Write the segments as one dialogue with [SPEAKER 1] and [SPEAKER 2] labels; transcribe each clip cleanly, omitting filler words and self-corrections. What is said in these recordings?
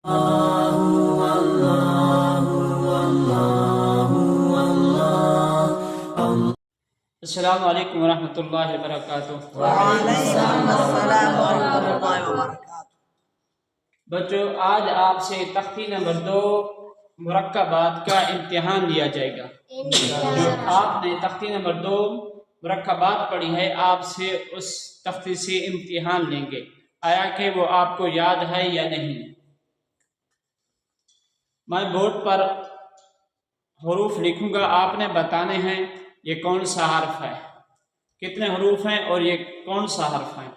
[SPEAKER 1] अस्सलामु अलैकुम वरहमतुल्लाहि वबरकातुहू। बच्चों, आज आपसे तख्ती नंबर 2 मुरक्कबात का इम्तिहान लिया जाएगा। जो आपने तख्ती नंबर 2 मुरक्कबात पढ़ी है, आपसे उस तख्ती से इम्तिहान लेंगे, आया कि वो आपको याद है या नहीं। मैं बोर्ड पर हरूफ लिखूंगा, आपने बताने हैं ये कौन सा हर्फ है, कितने हरूफ हैं और ये कौन सा हर्फ है।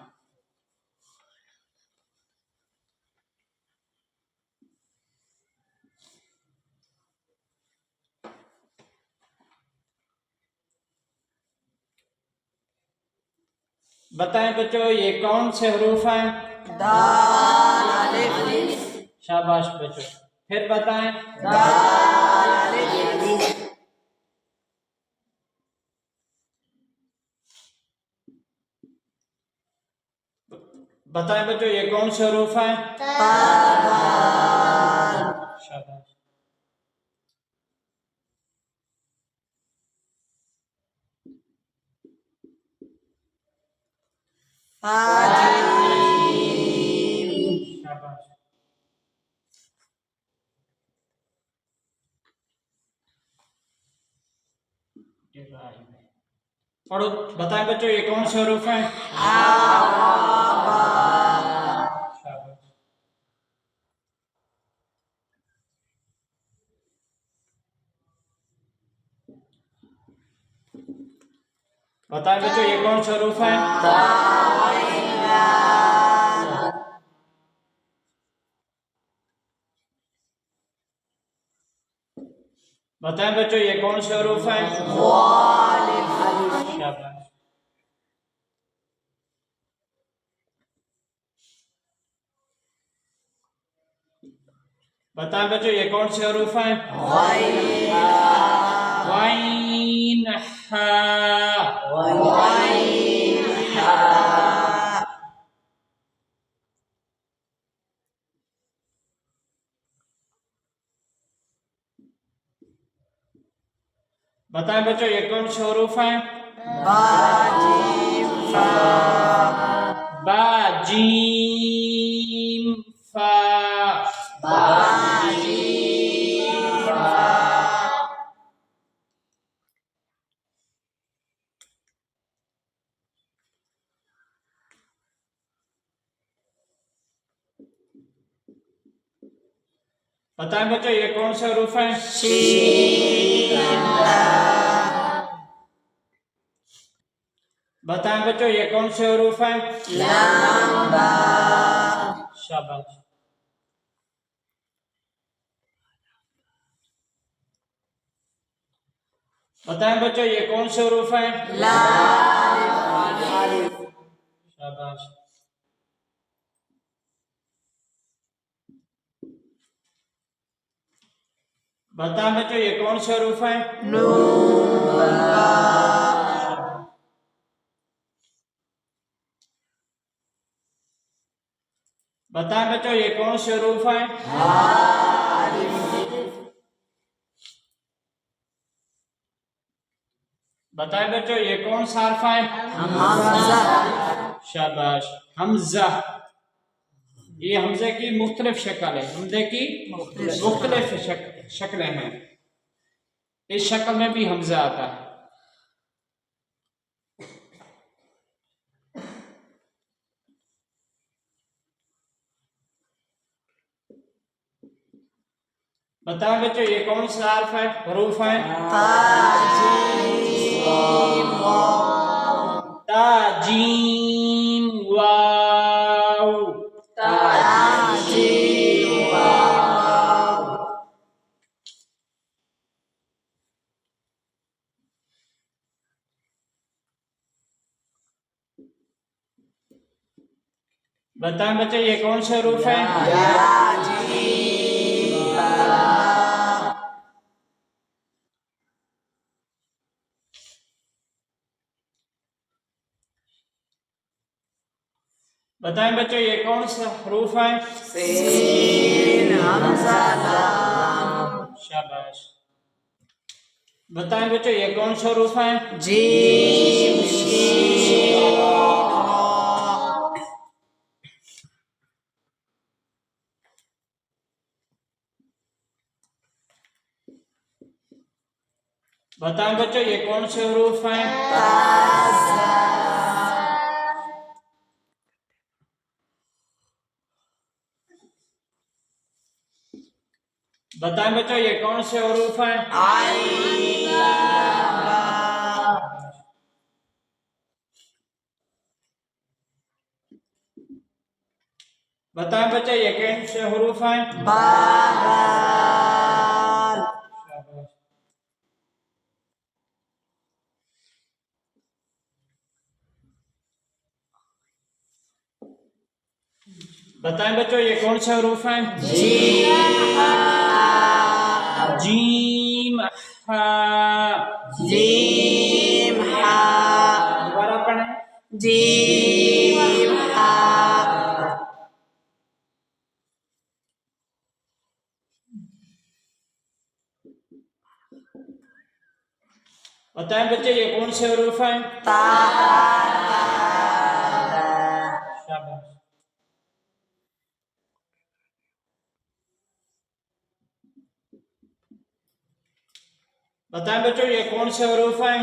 [SPEAKER 1] बताएं बच्चों, ये कौन से हरूफ हैं? दाल अलिफ। शाबाश बच्चों, फिर बताएं। दाल अलिफ। बताएं बच्चों, ये कौन से हरूफ हैं? शाबाश। शाबाश। पढ़ो, बताएं बच्चों, ये कौन से हरूफ हैं? शाबाश। बताएं बच्चों, ये कौन से हरूफ हैं? बताएं बच्चों, ये कौन से हरूफ हैं? शाबाश। बताएं बच्चों, ये कौन से हरूफ हैं? वाइन हा। बताएं बच्चों, ये कौन से हरूफ हैं? बा जीम फा। बताएं बच्चों, ये कौन से हरूफ हैं? बताएं बच्चों, ये कौन से हरूफ हैं? शाबाश। बताएं बच्चों, ये कौन से हरूफ हैं? शाबाश। बताएं बच्चों, ये कौन से हरूफ हैं? बताएं बच्चों, ये कौन से हरूफ हैं? बताएं बच्चों, ये कौन सा हर्फ है? शाबाश। हमजा। ये हमजे की मुख्तलिफ शक्ल है, हमजे की मुख्तलिफ शक्लें हैं। इस शक्ल में भी हमजा आता है। बताएं बच्चों, ये कौन सा हर्फ है, हरूफ है? ता जीम वाव। बताएं बच्चों, ये कौन से हरूफ है? बताएं बच्चों ये कौन सा हरूफ है?
[SPEAKER 2] सीन हमजा लाम।
[SPEAKER 1] शाबाश। बताएं बच्चों ये कौन सा हरूफ है?
[SPEAKER 2] जीम शीन हा।
[SPEAKER 1] बताएं बच्चों ये कौन से हरूफ हैं? बताएं बच्चों ये कौन से हरूफ हैं? बताएं बच्चों ये कौन से हरूफ हैं? बताएं बच्चों ये कौन से हरूफ हैं? जीम हा।
[SPEAKER 2] जीम हा।
[SPEAKER 1] दोबारा पढ़ें।
[SPEAKER 2] जीम हा।
[SPEAKER 1] बताएं बच्चे ये कौन से हरूफ हैं? शाबाश। बताएं बच्चों ये कौन से हरूफ हैं?